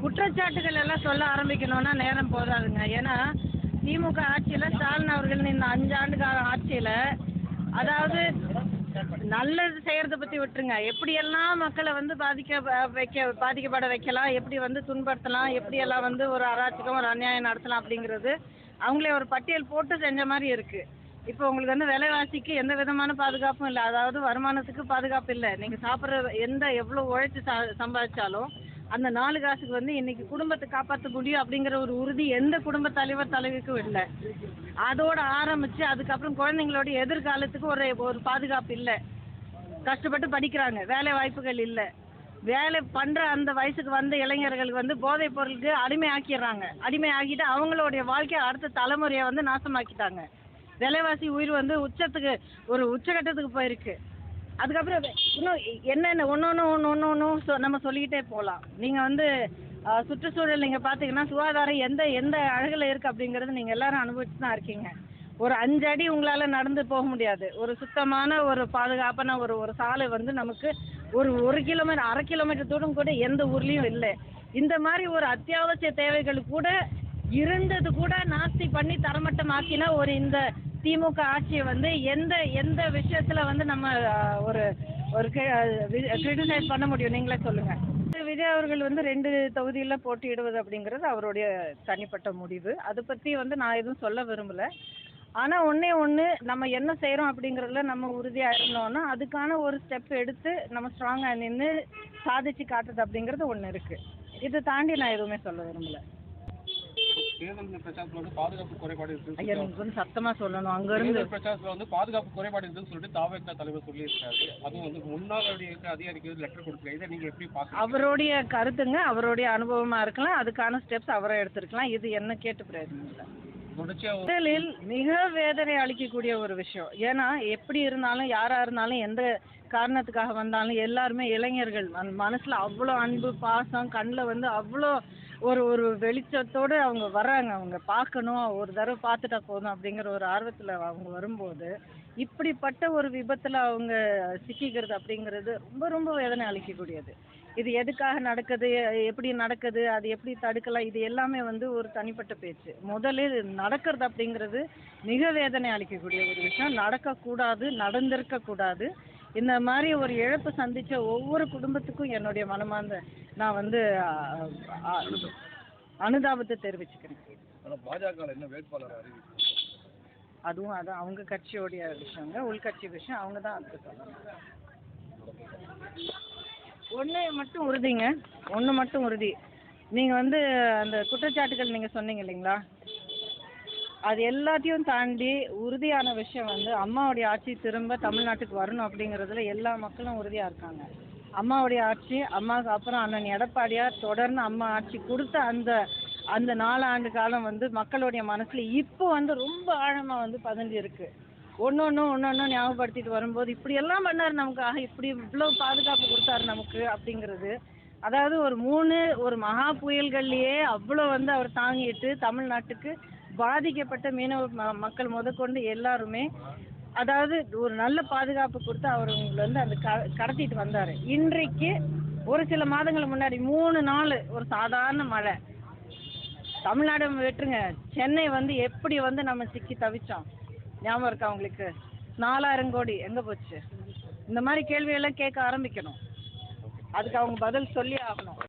குற்றச்சாட்டுகள் எல்லாம் சொல்ல ஆரம்பிக்கணும்னா நேரம் போதாதுங்க. ஏன்னா திமுக ஆட்சியில் ஸ்டாலின் அவர்கள் இந்த 5 ஆண்டு கால ஆட்சியில் அதாவது நல்லது செய்கிறத பற்றி விட்டுருங்க, எப்படியெல்லாம் மக்களை வந்து பாதிக்கப்பட வைக்கலாம், எப்படி வந்து துன்படுத்தலாம், எப்படியெல்லாம் வந்து ஒரு அராஜகம் ஒரு அநியாயம் நடத்தலாம் அப்படிங்கிறது அவங்களே ஒரு பட்டியல் போட்டு செஞ்ச மாதிரி இருக்குது. இப்போ உங்களுக்கு வந்து விலைவாசிக்கு எந்த விதமான பாதுகாப்பும் இல்லை, அதாவது வருமானத்துக்கு பாதுகாப்பு இல்லை. நீங்கள் சாப்பிட்ற எவ்வளோ உழைச்சி சம்பாதிச்சாலும் அந்த 4 காசுக்கு வந்து இன்னைக்கு குடும்பத்தை காப்பாற்ற முடியும் அப்படிங்கிற ஒரு உறுதி எந்த குடும்ப தலைவர் தலைவிக்கும் இல்லை. அதோட ஆரம்பித்து அதுக்கப்புறம் குழந்தைங்களோட எதிர்காலத்துக்கு ஒரு பாதுகாப்பு இல்லை. கஷ்டப்பட்டு படிக்கிறாங்க, வேலை வாய்ப்புகள் இல்லை. வேலை பண்ணுற அந்த வயசுக்கு வந்த இளைஞர்களுக்கு வந்து போதைப் பொருளுக்கு அடிமை ஆக்கிட்டு அவங்களுடைய வாழ்க்கையை அடுத்த தலைமுறையை வந்து நாசமாக்கிட்டாங்க. விலைவாசி உயிர் வந்து உச்சகட்டத்துக்கு போயிருக்கு. அதுக்கப்புறம் இன்னும் என்னென்ன ஒன்று நம்ம சொல்லிக்கிட்டே போகலாம். நீங்கள் வந்து சுற்றுச்சூழல் நீங்கள் பார்த்தீங்கன்னா சுகாதாரம் எந்த அழகில் இருக்குது அப்படிங்கிறது நீங்கள் எல்லாரும் அனுபவிச்சு தான் இருக்கீங்க. ஒரு 5 அடி உங்களால் நடந்து போக முடியாது. ஒரு சுத்தமான ஒரு பாதுகாப்பான ஒரு சாலை வந்து நமக்கு ஒரு கிலோமீட்டர் 1/2 கிலோமீட்டர் தூரம் கூட எந்த ஊர்லேயும் இல்லை. இந்த மாதிரி ஒரு அத்தியாவசிய தேவைகள் கூட இருந்தது கூட நாஸ்தி பண்ணி தரமட்டமாக்கின இந்த திமுக ஆட்சியை வந்து எந்த விஷயத்தில் வந்து நம்ம ஒரு கிரிட்டிசைஸ் பண்ண முடியும், நீங்களே சொல்லுங்கள். விஜய் அவர்கள் வந்து 2 தொகுதியில் போட்டியிடுவது அப்படிங்கிறது அவருடைய தனிப்பட்ட முடிவு. அதை பற்றி வந்து நான் எதுவும் சொல்ல விரும்பலை. ஆனால் ஒன்று நம்ம என்ன செய்கிறோம் அப்படிங்கிறதுல நம்ம உறுதியாக இருந்தோம்னா அதுக்கான ஒரு ஸ்டெப் எடுத்து நம்ம ஸ்ட்ராங்காக நின்று சாதிச்சு காட்டுறது அப்படிங்கிறது ஒன்று இருக்குது. இதை தாண்டி நான் எதுவுமே சொல்ல விரும்பலை. தேர்தல் பிரச்சாரத்தில் வந்து பாதுகாப்பு குறைபாடு இருக்குன்னு ஐயா, நீங்கள் கொஞ்சம் சத்தமாக சொல்லணும். அங்கேருந்து பிரச்சாரத்தில் வந்து பாதுகாப்பு குறைபாடு இருக்குன்னு சொல்லிட்டு தாவேகா தலைவர் சொல்லியிருக்காரு. அதுவும் வந்து முன்னாள் அதிகாரிக்கு லெட்டர் கொடுக்கல. இதை நீங்கள் எப்படி பார்க்க? அவருடைய கருத்துங்க, அவருடைய அனுபவமாக இருக்கலாம், அதுக்கான ஸ்டெப்ஸ் அவரை எடுத்துருக்கலாம். இது என்ன கேட்டு பிரயோஜனம் இல்லை. முதலில் மிக வேதனை அளிக்கக்கூடிய ஒரு விஷயம். ஏன்னா எப்படி இருந்தாலும் யாராக இருந்தாலும் எந்த காரணத்துக்காக வந்தாலும் எல்லாருமே இளைஞர்கள் மனசில் அவ்வளோ அன்பு பாசம், கண்ணில் வந்து அவ்வளோ ஒரு வெளிச்சத்தோடு அவங்க வர்றாங்க. அவங்க பார்க்கணும், ஒரு தடவை பார்த்துட்டா போதும் அப்படிங்கிற ஒரு ஆர்வத்தில் அவங்க வரும்போது இப்படிப்பட்ட ஒரு விபத்தில் அவங்க சிக்கிக்கிறது அப்படிங்கிறது ரொம்ப ரொம்ப வேதனை அளிக்கக்கூடியது. இது எதுக்காக நடக்குது, எப்படி நடக்குது, அது எப்படி தடுக்கலாம், இது எல்லாமே வந்து ஒரு தனிப்பட்ட பேச்சு. முதலில் நடக்கிறது அப்படிங்கிறது மிக வேதனை அளிக்கக்கூடிய ஒரு விஷயம். நடக்கக்கூடாது, நடந்திருக்கக்கூடாது. இந்த மாதிரி ஒரு இழப்பு சந்தித்த ஒவ்வொரு குடும்பத்துக்கும் என்னுடைய மனமார்ந்த நான் வந்து அனுதாபத்தை தெரிவிச்சுக்கிறேன். பாஜக என்ன வேட்பாளர் அறிவிப்பு? அதுவும் அவங்க கட்சியோடைய விஷயங்க, உள்கட்சி விஷயம். அவங்க தான் அதுக்கு சொல்லணும். ஒன்று மட்டும் உறுதி. நீங்கள் வந்து அந்த குற்றச்சாட்டுகள் நீங்கள் சொன்னீங்க இல்லைங்களா, அது எல்லாத்தையும் தாண்டி உறுதியான விஷயம் வந்து அம்மாவுடைய ஆட்சி திரும்ப தமிழ்நாட்டுக்கு வரணும் அப்படிங்கிறதுல எல்லா மக்களும் உறுதியாக இருக்காங்க. அம்மாவுடைய ஆட்சி, அம்மாவுக்கு அப்புறம் அண்ணன் எடப்பாடியார் தொடர்ந்து அம்மா ஆட்சி கொடுத்த அந்த 4 ஆண்டு காலம் வந்து மக்களுடைய மனசில் இப்போ வந்து ரொம்ப ஆழமாக வந்து பதிஞ்சு இருக்குது. ஒன்று ஞாபகப்படுத்திட்டு வரும்போது இப்படியெல்லாம் பண்ணார் நமக்காக, இவ்வளோ பாதுகாப்பு கொடுத்தாரு நமக்கு அப்படிங்கிறது. அதாவது ஒரு மகா புயல்கள்லேயே அவ்வளோ வந்து அவர் தாங்கிட்டு தமிழ்நாட்டுக்கு பாதிக்கப்பட்ட மீனவ மக்கள் முதற்கொண்டு எல்லாருமே அதாவது ஒரு நல்ல பாதுகாப்பு கொடுத்து அவர் உங்களை வந்து அந்த கடத்திட்டு வந்தார். இன்றைக்கு ஒரு சில மாதங்கள் முன்னாடி 3 நாள் ஒரு சாதாரண மழை, தமிழ்நாடு விட்டுருங்க, சென்னை வந்து எப்படி வந்து நம்ம சிக்கி தவிச்சோம் ஞாபகம் இருக்கா உங்களுக்கு? 4000 கோடி எங்கே போச்சு? இந்த மாதிரி கேள்வியெல்லாம் கேட்க ஆரம்பிக்கணும். அதுக்கு அவங்க பதில் சொல்லி ஆகணும்.